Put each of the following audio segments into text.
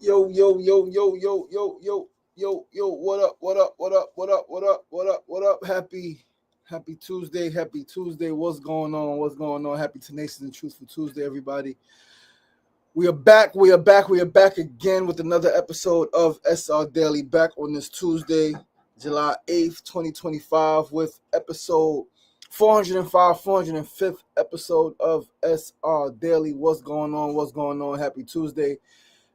Yo, yo, yo, yo, yo, yo, yo, yo, what up, what up, what up, what up, what up, what up, what up? Happy Tuesday. What's going on? What's going on? Happy Tenacious and Truthful Tuesday, everybody. We are back again with another episode of SRDaily, back on this Tuesday, July 8th, 2025, with episode 405, 405th episode of SRDaily. What's going on? What's going on? Happy Tuesday.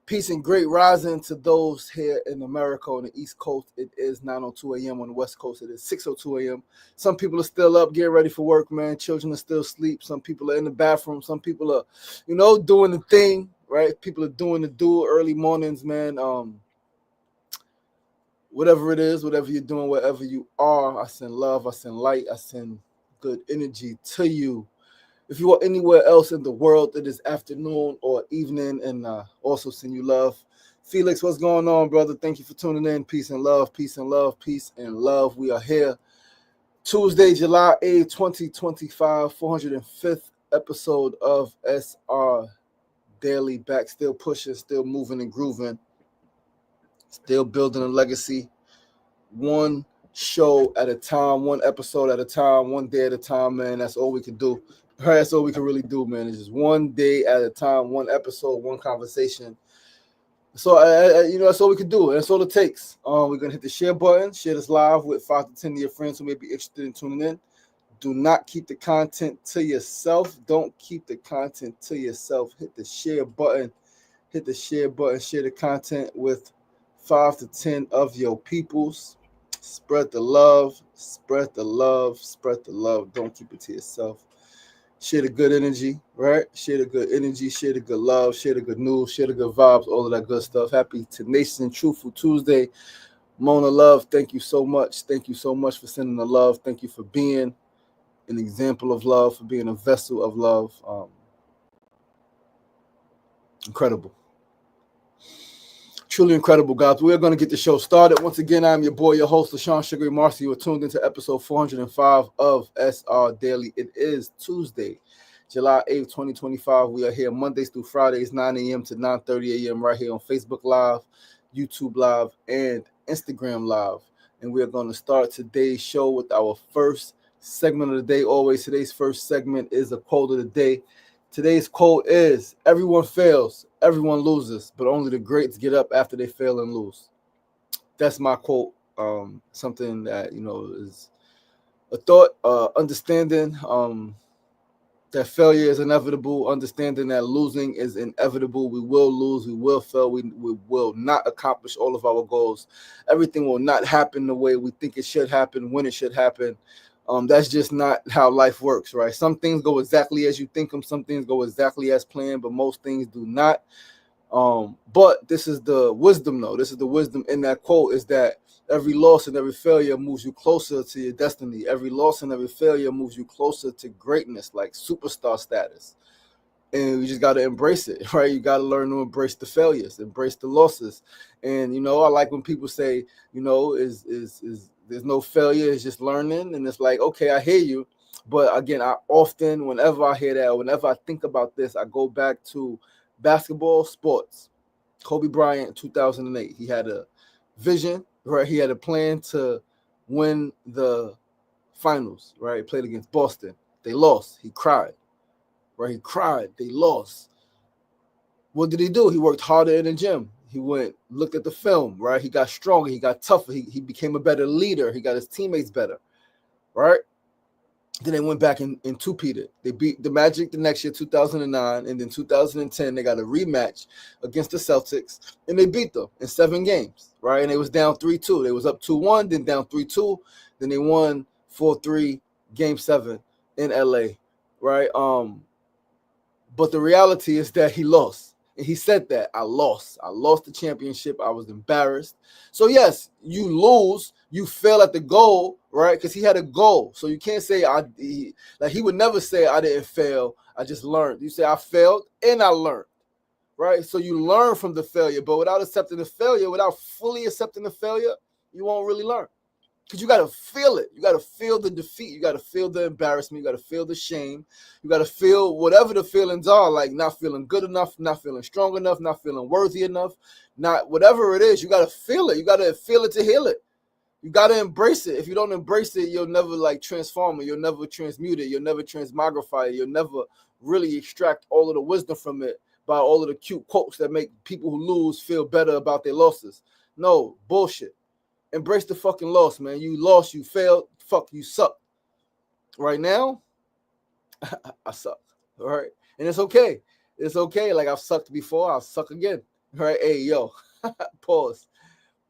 Peace and great rising to those here in America on the East Coast. It is 9:02 a.m. On the West Coast. It is 6:02 a.m. Some people are still up, getting ready for work, man. Children are still asleep. Some people are in the bathroom. Some people are, doing the thing, right? People are doing the do early mornings, man. Whatever it is, whatever you're doing, wherever you are, I send love, I send light, I send good energy to you. If you are anywhere else in the world, it is afternoon or evening, and also send you love. Felix, what's going on, brother? Thank you for tuning in. Peace and love, peace and love, peace and love. We are here. Tuesday, July 8th, 2025, 405th episode of SR Daily. Back, still pushing, still moving and grooving, still building a legacy. One show at a time, one episode at a time, one day at a time, man. That's all we can do. That's all we can really do, man. It's just one day at a time, one episode, one conversation. So, that's all we can do. That's all it takes. We're going to hit the share button, share this live with 5 to 10 of your friends who may be interested in tuning in. Do not keep the content to yourself. Don't keep the content to yourself. Hit the share button. Share the content with 5 to 10 of your peoples. Spread the love. Don't keep it to yourself. Share the good energy, right? Share the good love, share the good news, share the good vibes, all of that good stuff. Happy Tenacious and Truthful Tuesday. Mona Love, thank you so much. Thank you so much for sending the love. Thank you for being an example of love, for being a vessel of love. Incredible. Truly incredible, guys. We're going to get the show started. Once again, I'm your boy, your host, LaShawn Sugary Marcy. You are tuned into episode 405 of SR Daily. It is Tuesday, July 8th, 2025. We are here Mondays through Fridays, 9 a.m. to 9:30 a.m. right here on Facebook Live, YouTube Live, and Instagram Live. And we are going to start today's show with our first segment of the day. Always, today's first segment is a quote of the day. Today's quote is, everyone fails, everyone loses, but only the greats get up after they fail and lose. That's my quote. Something that, is a thought, understanding that failure is inevitable, understanding that losing is inevitable. We will lose, we will fail, we will not accomplish all of our goals. Everything will not happen the way we think it should happen, when it should happen. That's just not how life works, right? Some things go exactly as you think them. Some things go exactly as planned, but most things do not. But this is the wisdom, though. This is the wisdom in that quote, is that every loss and every failure moves you closer to your destiny. Every loss and every failure moves you closer to greatness, like superstar status. And you just got to embrace it, right? You got to learn to embrace the failures, embrace the losses. And, I like when people say, is there's no failure, it's just learning. And it's like, okay, I hear you. But again, whenever I hear that, whenever I think about this, I go back to basketball, sports. Kobe Bryant in 2008, he had a vision, right? He had a plan to win the finals, right? He played against Boston. They lost. He cried, right? He cried. They lost. What did he do? He worked harder in the gym. He looked at the film, right? He got stronger. He got tougher. He became a better leader. He got his teammates better, right? Then they went back and two-peated. They beat the Magic the next year, 2009, and then 2010, they got a rematch against the Celtics, and they beat them in 7 games, right? And they was down 3-2. They was up 2-1, then down 3-2, then they won 4-3, Game 7 in LA, right? But the reality is that he lost. And he said that, I lost the championship. I was embarrassed. So yes, you lose, you fail at the goal, right? Because he had a goal. So you can't say he would never say I didn't fail, I just learned. You say I failed and I learned, right? So you learn from the failure, but without fully accepting the failure, you won't really learn. Because you got to feel it. You got to feel the defeat. You got to feel the embarrassment. You got to feel the shame. You got to feel whatever the feelings are, like not feeling good enough, not feeling strong enough, not feeling worthy enough, not whatever it is. You got to feel it. You got to feel it to heal it. You got to embrace it. If you don't embrace it, you'll never like transform it. You'll never transmute it. You'll never transmogrify it. You'll never really extract all of the wisdom from it by all of the cute quotes that make people who lose feel better about their losses. No, bullshit. Embrace the fucking loss, man. You lost, you failed, fuck, you suck. Right now, I suck. All right. And it's okay. It's okay. Like I've sucked before, I'll suck again. All right. Hey, yo. Pause.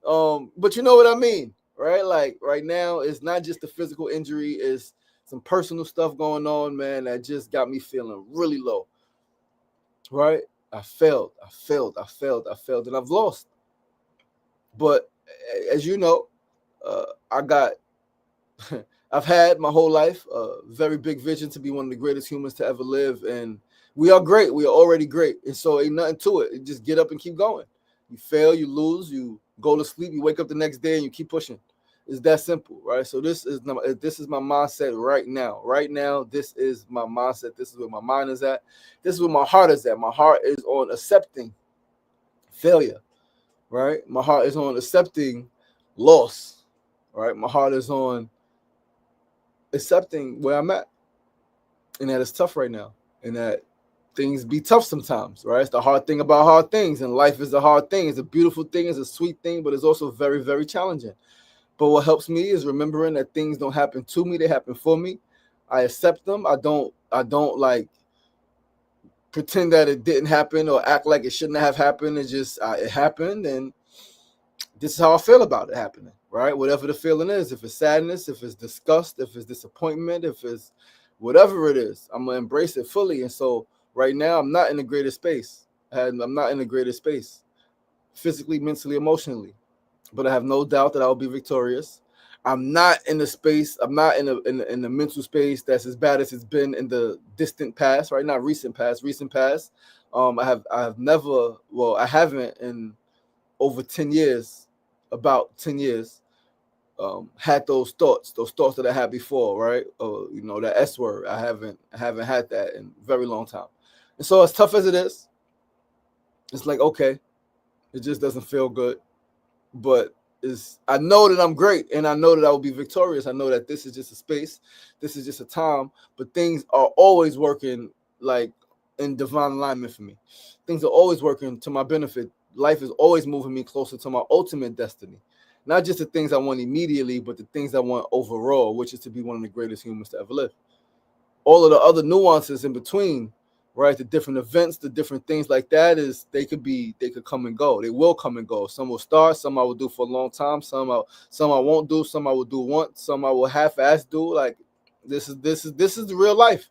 But you know what I mean, right? Like right now, it's not just the physical injury, it's some personal stuff going on, man, that just got me feeling really low. Right? I failed, and I've lost. But as you know, I've had my whole life a very big vision to be one of the greatest humans to ever live, and we are great. We are already great, and so ain't nothing to it. You just get up and keep going. You fail, you lose, you go to sleep, you wake up the next day, and you keep pushing. It's that simple, right? So this is my mindset right now. Right now, this is my mindset. This is where my mind is at. This is where my heart is at. My heart is on accepting failure. Right? My heart is on accepting loss, right? My heart is on accepting where I'm at, and that it's tough right now, and that things be tough sometimes, right? It's the hard thing about hard things, and life is a hard thing. It's a beautiful thing, it's a sweet thing, but it's also very, very challenging. But what helps me is remembering that things don't happen to me, they happen for me. I accept them. I don't like pretend that it didn't happen or act like it shouldn't have happened. It just it happened, and this is how I feel about it happening, right? Whatever the feeling is, if it's sadness, if it's disgust, if it's disappointment, if it's whatever it is, I'm going to embrace it fully. And so right now, I'm not in the greatest space. I'm not in the greatest space, physically, mentally, emotionally. But I have no doubt that I will be victorious. I'm not in the space. I'm not in the mental space that's as bad as it's been in the distant past, right? Not recent past. Recent past. I haven't in over 10 years, about 10 years, had those thoughts that I had before, right? That S word. I haven't had that in a very long time. And so as tough as it is, it's like, okay, it just doesn't feel good. But I know that I'm great, and I know that I will be victorious. I know that this is just a space, this is just a time, but things are always working like in divine alignment for me. Things are always working to my benefit. Life is always moving me closer to my ultimate destiny. Not just the things I want immediately, but the things I want overall, which is to be one of the greatest humans to ever live. All of the other nuances in between, right? The different events, the different things like that they could come and go. They will come and go. Some will start, some I will do for a long time, some I won't do, some I will do once, some I will half-ass do. Like this is the real life.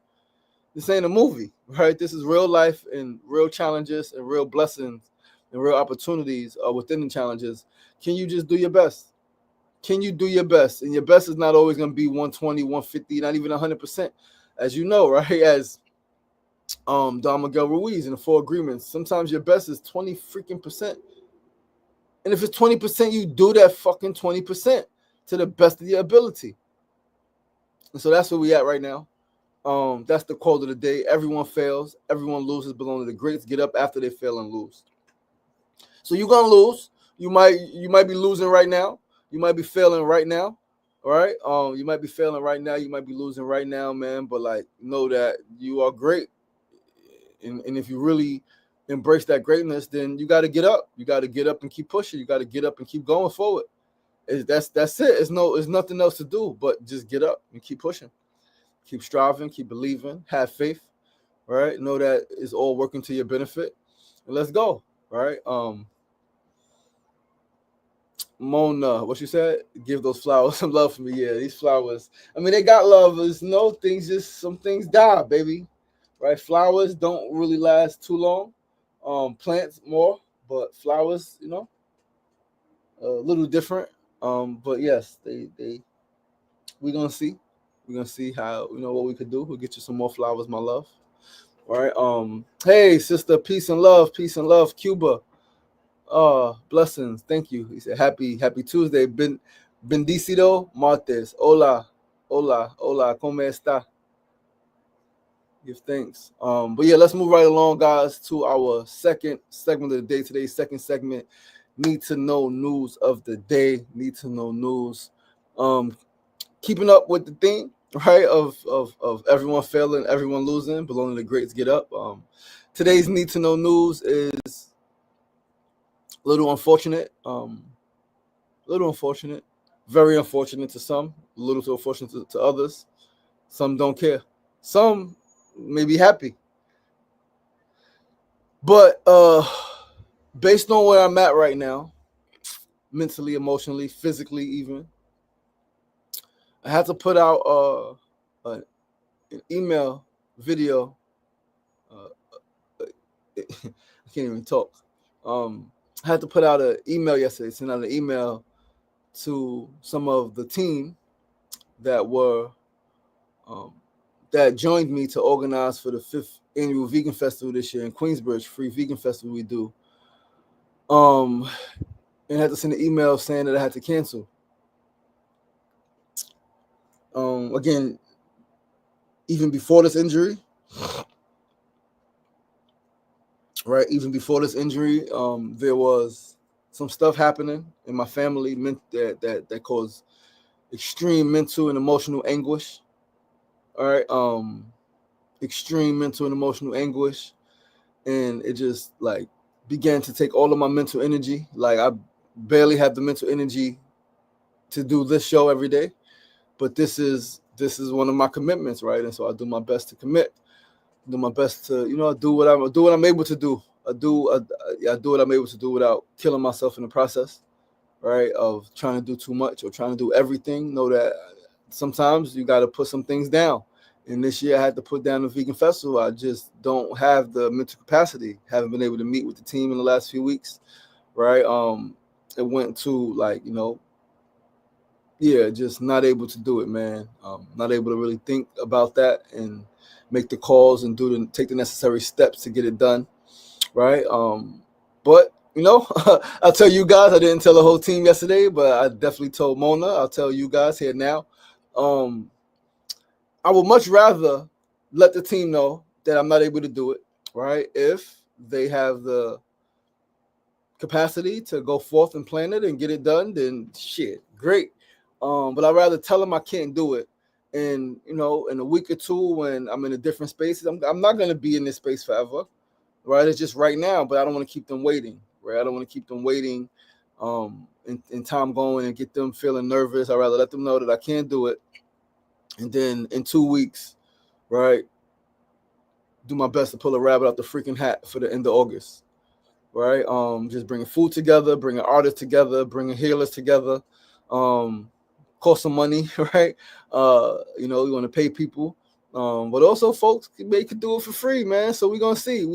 This ain't a movie, right? This is real life, and real challenges and real blessings and real opportunities are within the challenges. Can you just do your best? Can you do your best? And your best is not always going to be 120, 150, not even 100%. As you know, right? As Don Miguel Ruiz in the Four Agreements, sometimes your best is 20 freaking percent. And if it's 20%, you do that fucking 20% to the best of your ability. And so that's where we at right now. That's the quote of the day. Everyone fails, everyone loses, but only the greats get up after they fail and lose. So you're gonna lose. You might be losing right now. You might be failing right now. All right. You might be failing right now. You might be losing right now, man. But like, know that you are great. And if you really embrace that greatness, then you got to get up. You got to get up and keep pushing. You got to get up and keep going forward. That's it. It's nothing else to do but just get up and keep pushing. Keep striving, keep believing, have faith, right? Know that it's all working to your benefit. And let's go, right? Mona, what you said? Give those flowers some love for me. Yeah, these flowers. I mean, they got love. There's no things, just some things die, baby. Right? Flowers don't really last too long. Plants more, but flowers, a little different. But yes, we're gonna see. We're gonna see how what we could do. We'll get you some more flowers, my love. All right. Hey, sister, peace and love, Cuba. Blessings. Thank you. He said, happy Tuesday. Been Bendecido martes. Hola, hola, hola. ¿Cómo está? Give thanks. But yeah, let's move right along, guys, to our second segment of the day. Today's second segment, need to know news of the day. Need to know news. Keeping up with the theme, right? Of everyone failing, everyone losing, but only the greats get up. Today's need to know news is a little unfortunate. Very unfortunate to some, a little too unfortunate to others. Some don't care. Some may be happy. But based on where I'm at right now, mentally, emotionally, physically, even, I had to put out an email video. I can't even talk. I had to put out an email yesterday, send out an email to some of the team that were that joined me to organize for the 5th annual vegan festival this year in Queensbridge, free vegan festival we do. And I had to send an email saying that I had to cancel. Again, even before this injury, right? Even before this injury, there was some stuff happening in my family that caused extreme mental and emotional anguish. All right, extreme mental and emotional anguish, and it just like began to take all of my mental energy. Like I barely have the mental energy to do this show every day, but this is one of my commitments, right? And so I do my best to commit, do my best to do what I'm able to do. I do what I'm able to do without killing myself in the process, right? Of trying to do too much or trying to do everything. Know that sometimes you got to put some things down. And this year I had to put down the vegan festival. I just don't have the mental capacity. Haven't been able to meet with the team in the last few weeks, right? It went to just not able to do it, man. Not able to really think about that and make the calls and take the necessary steps to get it done, right? But I'll tell you guys. I didn't tell the whole team yesterday, but I definitely told Mona. I'll tell you guys here now. I would much rather let the team know that I'm not able to do it, right? If they have the capacity to go forth and plan it and get it done, then shit, great. But I'd rather tell them I can't do it. And, in a week or two when I'm in a different space, I'm not going to be in this space forever, right? It's just right now, but I don't want to keep them waiting, right? I don't want to keep them waiting and time going and get them feeling nervous. I'd rather let them know that I can't do it. And then in 2 weeks, right, do my best to pull a rabbit out the freaking hat for the end of August, right? Just bringing food together, bringing artists together, bringing healers together, cost some money, right? We want to pay people, but also folks could do it for free, man. So we're gonna see.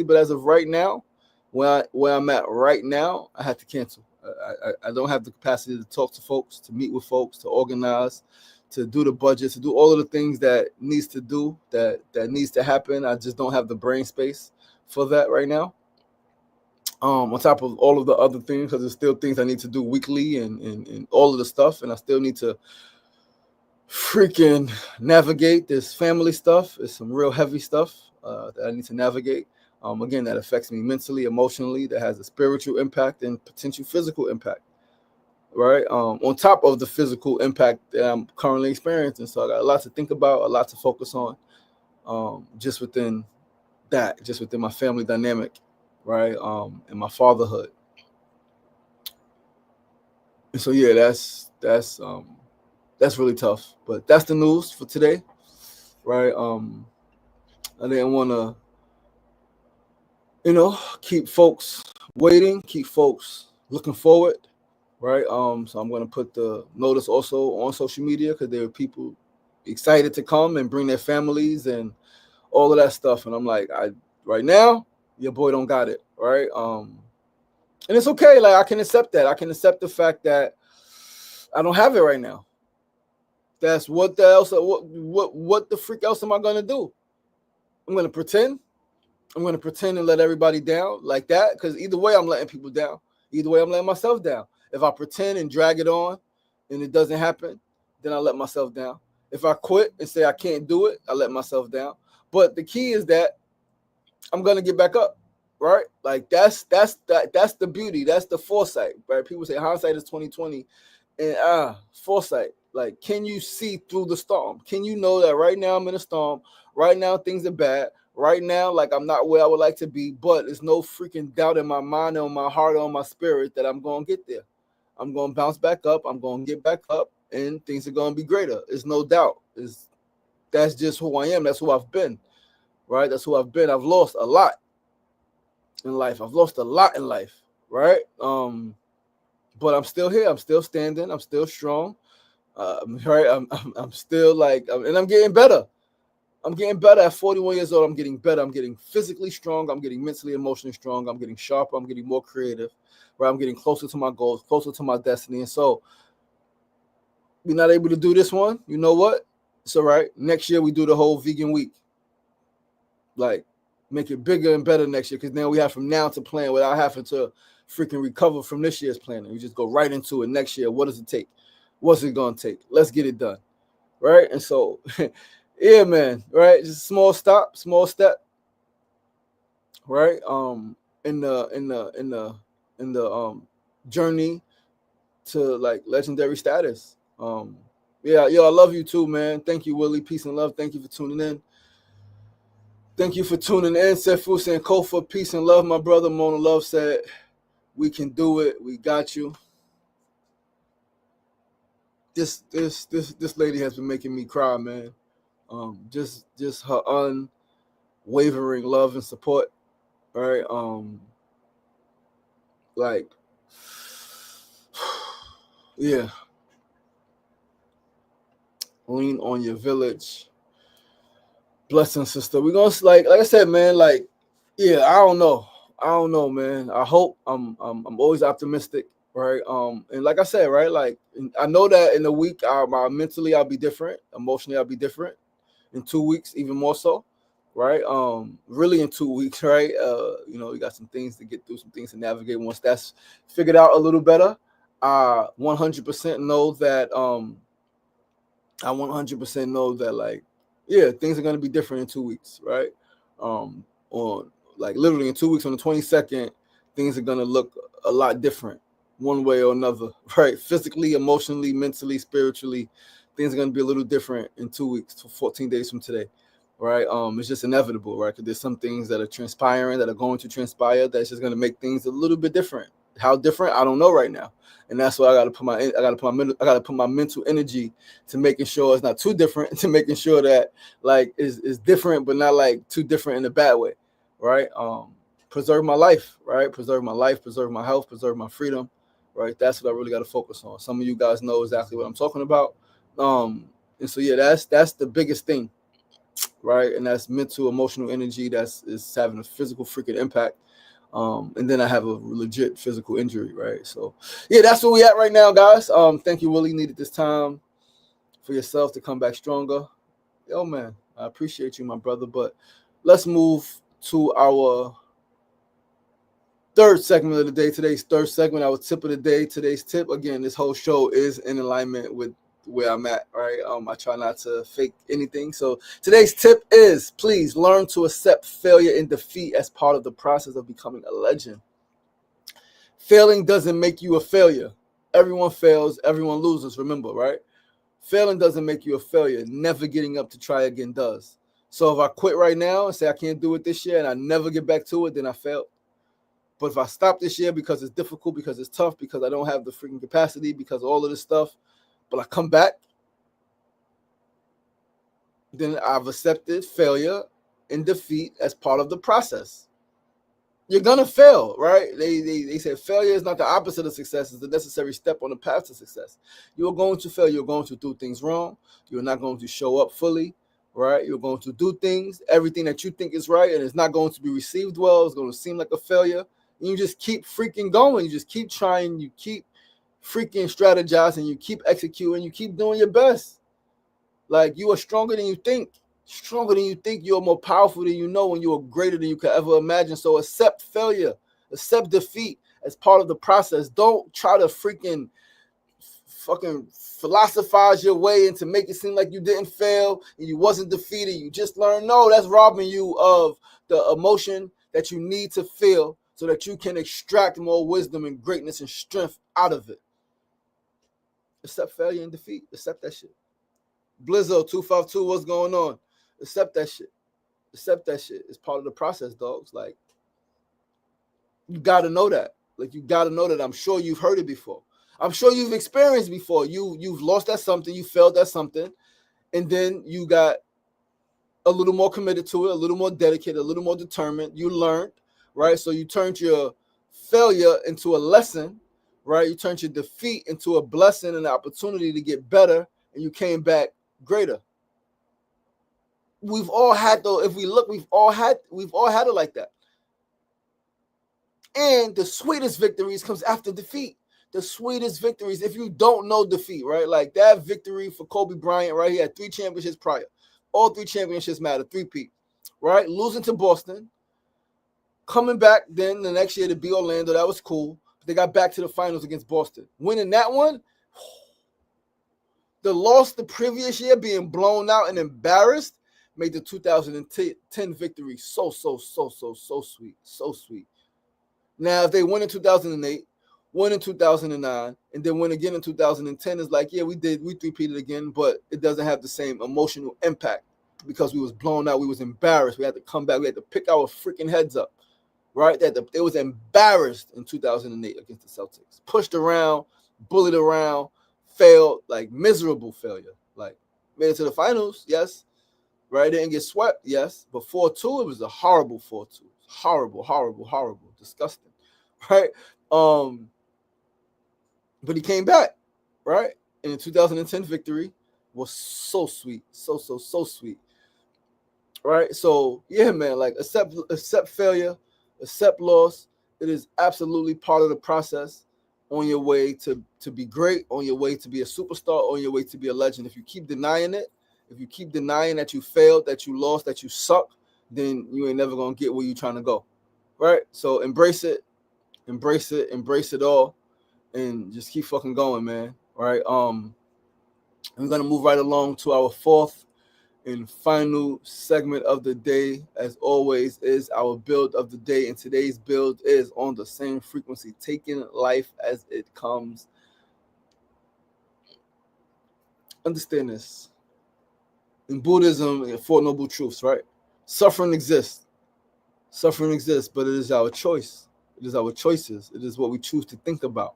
But as of right now, where I'm at right now, I had to cancel. I don't have the capacity to talk to folks, to meet with folks, to organize, to do the budget, to do all of the things that needs to happen. I just don't have the brain space for that right now. On top of all of the other things, because there's still things I need to do weekly and all of the stuff, and I still need to freaking navigate this family stuff. It's some real heavy stuff that I need to navigate. Again, that affects me mentally, emotionally, that has a spiritual impact and potential physical impact, right? On top of the physical impact that I'm currently experiencing. So I got a lot to think about, a lot to focus on, just within my family dynamic, right? And my fatherhood. And so yeah, that's really tough. But that's the news for today, right? I didn't want to, keep folks waiting, keep folks looking forward, right? So I'm going to put the notice also on social media because there are people excited to come and bring their families and all of that stuff. And I'm like, right now, your boy don't got it, right? And it's okay. Like I can accept that. I can accept the fact that I don't have it right now. That's what the freak else am I going to do? I'm going to pretend. I'm going to pretend and let everybody down like that, because either way I'm letting people down. Either way I'm letting myself down. If I pretend and drag it on and it doesn't happen, then I let myself down. If I quit and say I can't do it, I let myself down. But the key is that I'm gonna get back up, right? Like that's the beauty, that's the foresight, right? People say hindsight is 2020, and foresight. Like, can you see through the storm? Can you know that right now I'm in a storm? Right now things are bad. Right now, like I'm not where I would like to be, but there's no freaking doubt in my mind, on my heart, on my spirit that I'm gonna get there. I'm gonna bounce back up. I'm gonna get back up, and things are gonna be greater. There's no doubt. That's just who I am. That's who I've been. Right? That's who I've been. I've lost a lot in life. Right? But I'm still here. I'm still standing. I'm still strong. Right? I'm still like, and I'm getting better. I'm getting better at 41 years old. I'm getting better. I'm getting physically strong. I'm getting mentally, emotionally strong. I'm getting sharper. I'm getting more creative. Right? I'm getting closer to my goals, closer to my destiny. And so we're not able to do this one. You know what? It's all right. Next year we do the whole vegan week. Like, make it bigger and better next year, because now we have from now to plan without having to freaking recover from this year's planning. We just go right into it next year. What does it take? What's it gonna take? Let's get it done, right? And so, yeah, man, right? Just small step, right? In the journey to like legendary status. Yeah, yo, I love you too, man. Thank you, Willie. Peace and love. Thank you for tuning in. Thank you for tuning in. Sefu saying Kofa, peace and love, my brother. Mona Love said, we can do it. We got you. This lady has been making me cry, man. Just her unwavering love and support, right? Like, yeah. Lean on your village. Blessing, sister. We're gonna like I said, man, like, yeah, I don't know, man. I hope I'm always optimistic, right? And like I said, right, like I know that in a week, mentally I'll be different, emotionally I'll be different. In 2 weeks, even more so, right? Really in 2 weeks, right? We got some things to get through, some things to navigate. Once that's figured out a little better, I 100% know that I 100% know that, like, yeah, things are going to be different in 2 weeks, right? On like literally in 2 weeks on the 22nd, things are going to look a lot different one way or another, right? Physically, emotionally, mentally, spiritually, things are going to be a little different in 2 weeks, 14 days from today, right? It's just inevitable, right? Because there's some things that are transpiring, that are going to transpire, that's just going to make things a little bit different. How different? I don't know right now. And that's why I got to put my mental energy to making sure it's not too different, to making sure that like is different, but not like too different in a bad way, right? Preserve my life, right? Preserve my life, preserve my health, preserve my freedom, right? That's what I really got to focus on. Some of you guys know exactly what I'm talking about. And so yeah, that's the biggest thing, right? And that's mental, emotional energy is having a physical freaking impact. And then I have a legit physical injury, right? So yeah, that's where we at right now, guys. Thank you, Willie. Needed this time for yourself to come back stronger. Yo, man, I appreciate you, my brother. But let's move to our third segment of the day. Today's third segment, our tip of the day. Today's tip, again, this whole show is in alignment with where I'm at, right? I try not to fake anything. So today's tip is, please learn to accept failure and defeat as part of the process of becoming a legend. Failing doesn't make you a failure. Everyone fails, everyone loses, remember, right? Failing doesn't make you a failure. Never getting up to try again does. So if I quit right now and say I can't do it this year and I never get back to it, then I failed. But if I stop this year because it's difficult, because it's tough, because I don't have the freaking capacity, because of all of this stuff, but I come back, then I've accepted failure and defeat as part of the process. You're going to fail, right? They say failure is not the opposite of success. It's the necessary step on the path to success. You're going to fail. You're going to do things wrong. You're not going to show up fully, right? You're going to do things, everything that you think is right, and it's not going to be received well. It's going to seem like a failure. And you just keep freaking going. You just keep trying. You keep freaking strategizing. You keep executing. You keep doing your best. Like, you are stronger than you think. Stronger than you think. You're more powerful than you know, and you are greater than you could ever imagine. So accept failure. Accept defeat as part of the process. Don't try to freaking fucking philosophize your way and to make it seem like you didn't fail and you wasn't defeated, you just learned. No, that's robbing you of the emotion that you need to feel so that you can extract more wisdom and greatness and strength out of it. Accept failure and defeat. Accept that shit. Blizzo 252, what's going on? Accept that shit. Accept that shit. It's part of the process, dogs. Like, you gotta know that. Like, you gotta know that. I'm sure you've heard it before. I'm sure you've experienced before. You've lost at something, you failed at something, and then you got a little more committed to it, a little more dedicated, a little more determined. You learned, right? So you turned your failure into a lesson, right? You turned your defeat into a blessing and an opportunity to get better, and you came back greater. We've all had, though, if we look, we've all had it like that. And the sweetest victories comes after defeat. The sweetest victories, if you don't know defeat, right? Like that victory for Kobe Bryant, right? He had 3 championships prior. All 3 championships matter, 3-peat, right? Losing to Boston, coming back then the next year to beat Orlando, that was cool. But they got back to the finals against Boston. Winning that one, the loss the previous year, being blown out and embarrassed, made the 2010 victory so sweet, so sweet. Now, if they win in 2008, win in 2009, and then win again in 2010, it's like, yeah, we 3-peated again, but it doesn't have the same emotional impact because we was blown out, we was embarrassed, we had to come back, we had to pick our freaking heads up, right? They was embarrassed in 2008 against the Celtics, pushed around, bullied around, failed, like miserable failure, like made it to the finals, yes, right? Didn't get swept, yes, but 4-2, it was a horrible 4-2, horrible, disgusting, right? But he came back, right? And the 2010 victory was so sweet, so sweet, right? So yeah, man, like accept failure, accept loss. It is absolutely part of the process on your way to be great, on your way to be a superstar, on your way to be a legend. If you keep denying it, if you keep denying that you failed, that you lost, that you suck, then you ain't never gonna get where you're trying to go, right? So embrace it all, and just keep fucking going, man. All right. We're gonna move right along to our 4th and final segment of the day, as always, is our build of the day. And today's build is on the same frequency, taking life as it comes. Understand this. In Buddhism, 4 Noble Truths, right? Suffering exists, but it is our choice. It is our choices. It is what we choose to think about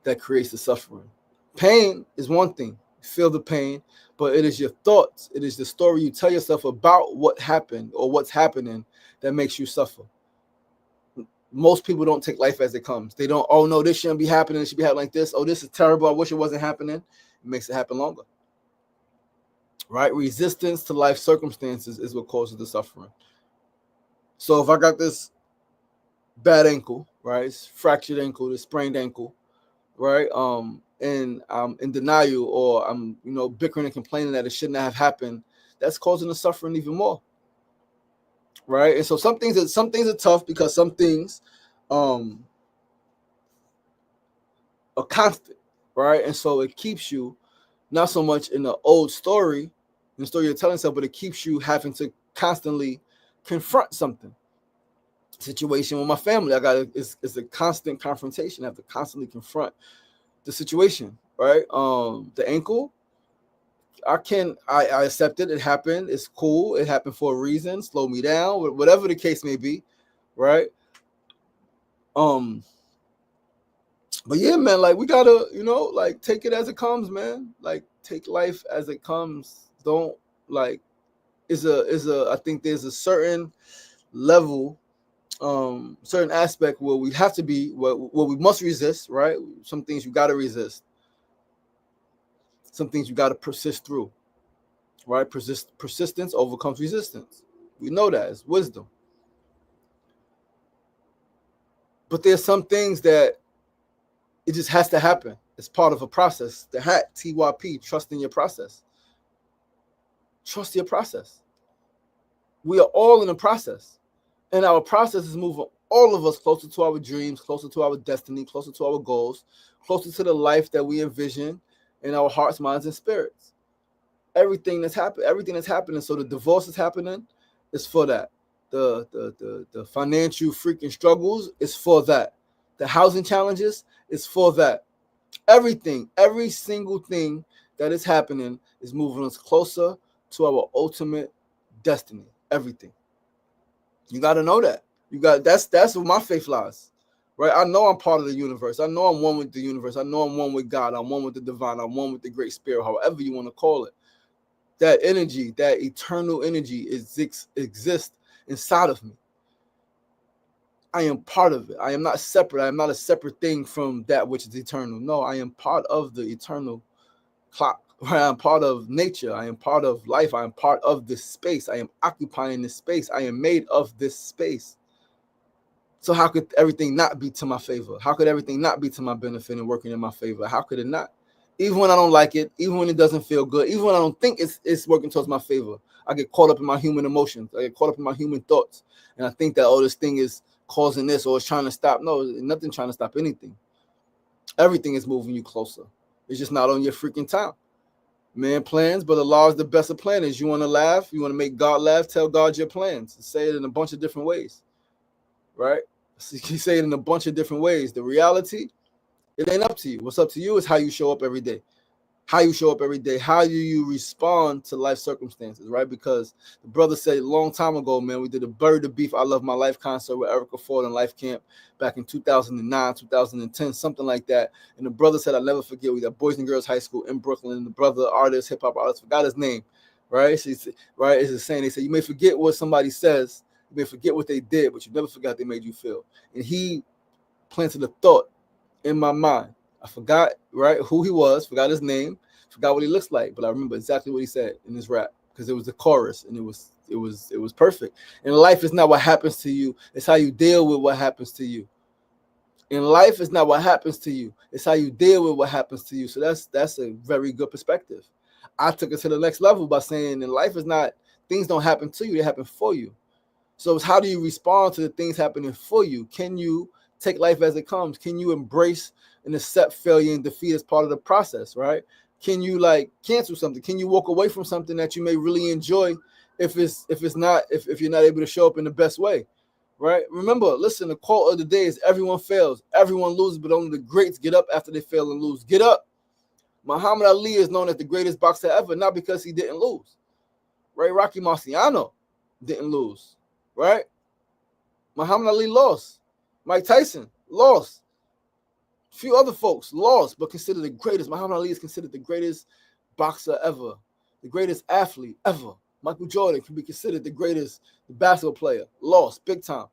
that creates the suffering. Pain is one thing. You feel the pain, but it is your thoughts. It is the story you tell yourself about what happened or what's happening that makes you suffer. Most people don't take life as it comes. They don't, oh no, this shouldn't be happening. It should be happening like this. Oh, this is terrible. I wish it wasn't happening. It makes it happen longer. Right? Resistance to life circumstances is what causes the suffering. So if I got this bad ankle, right? It's fractured ankle, this sprained ankle, right? And I'm in denial, or I'm, bickering and complaining that it shouldn't have happened. That's causing the suffering even more, right? And so some things are tough because some things are constant, right? And so it keeps you not so much in the old story, in the story you're telling yourself, but it keeps you having to constantly confront something. Situation with my family, it's a constant confrontation. I have to constantly confront the situation, right? The ankle, I accept it. It happened. It's cool. It happened for a reason. Slow me down, whatever the case may be, right? But yeah, man, like we gotta, like take it as it comes, man. Like take life as it comes. Don't like I think there's a certain level, certain aspect where we have to be, where we must resist, right? Some things you got to resist. Some things you got to persist through, right? Persistence overcomes resistance. We know that. It's wisdom. But there's some things that it just has to happen. It's part of a process. The hat, TYP, trust in your process. Trust your process. We are all in a process. And our process is moving all of us closer to our dreams, closer to our destiny, closer to our goals, closer to the life that we envision in our hearts, minds, and spirits. Everything that's happening. So the divorce is happening, is for that. The financial freaking struggles is for that. The housing challenges is for that. Everything, every single thing that is happening is moving us closer to our ultimate destiny. Everything. You got to know that. That's where my faith lies. Right? I know I'm part of the universe. I know I'm one with the universe. I know I'm one with God. I'm one with the divine. I'm one with the great spirit, however you want to call it. That energy, that eternal energy exists inside of me. I am part of it. I am not separate. I am not a separate thing from that which is eternal. No, I am part of the eternal clock. Right? I am part of nature. I am part of life. I am part of this space. I am occupying this space. I am made of this space. So how could everything not be to my favor? How could everything not be to my benefit and working in my favor? How could it not? Even when I don't like it, even when it doesn't feel good, even when I don't think it's working towards my favor, I get caught up in my human emotions. I get caught up in my human thoughts. And I think that, oh, this thing is causing this or it's trying to stop. No, nothing trying to stop anything. Everything is moving you closer. It's just not on your freaking time. Man plans, but Allah is the best of planners. You want to laugh? You want to make God laugh? Tell God your plans. Say it in a bunch of different ways. Right? So you say it in a bunch of different ways. The reality, it ain't up to you. What's up to you is how you show up every day. How you show up every day. How do you respond to life circumstances, right? Because the brother said a long time ago, man, we did a Bury the Beef, I Love My Life concert with Erica Ford in Life Camp back in 2009, 2010, something like that. And the brother said, I'll never forget, we got Boys and Girls High School in Brooklyn. The brother, artist, hip-hop artist, forgot his name, right? Right? It's a saying. They say, you may forget what somebody says, you may forget what they did, but you never forgot they made you feel. And he planted a thought in my mind. I forgot, right, who he was, forgot his name, forgot what he looks like, but I remember exactly what he said in his rap because it was the chorus and it was perfect. And life is not what happens to you, it's how you deal with what happens to you. In life is not what happens to you, it's how you deal with what happens to you. So that's a very good perspective. I took it to the next level by saying in life is not, things don't happen to you, they happen for you. So it's how do you respond to the things happening for you? Can you take life as it comes? Can you embrace and accept failure and defeat as part of the process, right? Can you like cancel something? Can you walk away from something that you may really enjoy if you're not able to show up in the best way, right? Remember, listen, the quote of the day is everyone fails, everyone loses, but only the greats get up after they fail and lose. Get up. Muhammad Ali is known as the greatest boxer ever, not because he didn't lose, right? Rocky Marciano didn't lose, right? Muhammad Ali lost. Mike Tyson lost. A few other folks lost, but considered the greatest. Muhammad Ali is considered the greatest boxer ever, the greatest athlete ever. Michael Jordan can be considered the greatest basketball player. Lost big time,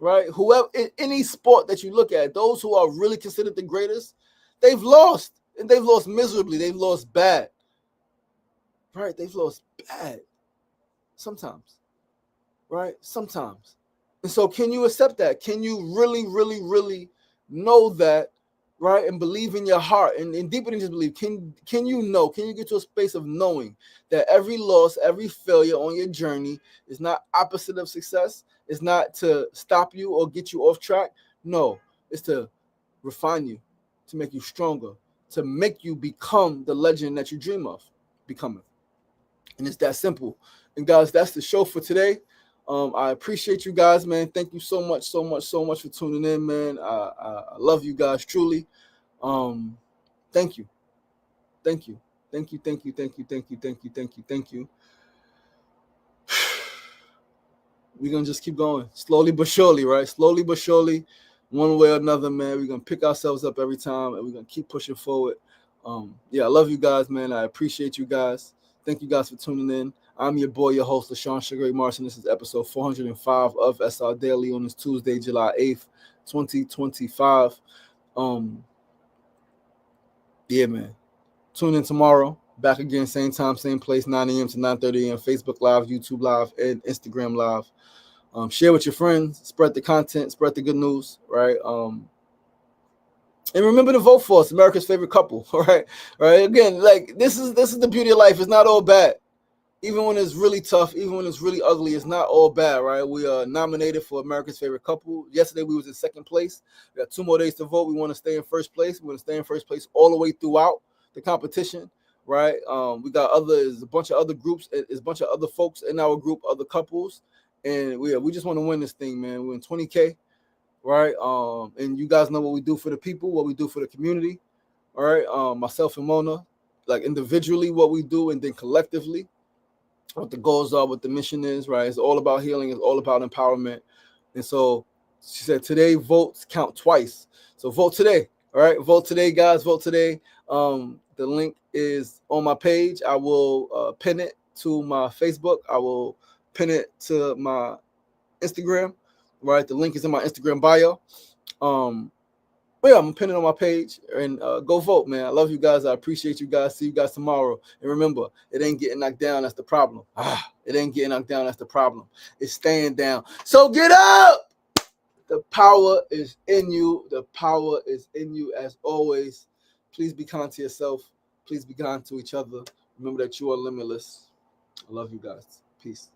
right? Whoever in any sport that you look at, those who are really considered the greatest, they've lost, and they've lost miserably. They've lost bad, right? They've lost bad sometimes, right? Sometimes. And so can you accept that? Can you really, really, really know that, right? And believe in your heart and deeper than just believe. Can you know? Can you get to a space of knowing that every loss, every failure on your journey is not opposite of success? It's not to stop you or get you off track. No, it's to refine you, to make you stronger, to make you become the legend that you dream of becoming. And it's that simple. And guys, that's the show for today. I appreciate you guys, man. Thank you so much for tuning in, man. I love you guys truly. Thank you. Thank you. Thank you. Thank you. Thank you. Thank you. Thank you. Thank you. Thank you. We're gonna just keep going. Slowly but surely, right? Slowly but surely, one way or another, man. We're gonna pick ourselves up every time and we're gonna keep pushing forward. Yeah, I love you guys, man. I appreciate you guys. Thank you guys for tuning in. I'm your boy, your host, LaShawn Sugar Ray Martin. This is episode 405 of SR Daily on this Tuesday, July 8th, 2025. Yeah, man. Tune in tomorrow. Back again, same time, same place, 9 a.m. to 9:30 a.m. Facebook Live, YouTube Live, and Instagram Live. Share with your friends. Spread the content. Spread the good news, right? And remember to vote for us, America's favorite couple, right? Right. Again, like this is the beauty of life. It's not all bad. Even when it's really tough, even when it's really ugly, it's not all bad, right? We are nominated for America's favorite couple. Yesterday, we was in second place. We got 2 more days to vote. We want to stay in first place. We want to stay in first place all the way throughout. the competition, right? We got a bunch of other groups, it's a bunch of other folks in our group, other couples, and we just want to win this thing, man. We're in 20K, right? And you guys know what we do for the people, what we do for the community, all right? Myself and Mona, like individually, what we do, and then collectively, what the goals are, what the mission is, right? It's all about healing. It's all about empowerment. And so she said, today votes count twice. So vote today, all right? Vote today, guys. Vote today. The link is on my page. I will pin it to my Facebook. I will pin it to my Instagram, right? The link is in my Instagram bio. But yeah, I'm pinning on my page, and go vote, man. I love you guys. I appreciate you guys. See you guys tomorrow. And remember, it ain't getting knocked down. That's the problem. It ain't getting knocked down. That's the problem. It's staying down. So get up. The power is in you. The power is in you as always. Please be kind to yourself. Please be kind to each other. Remember that you are limitless. I love you guys. Peace.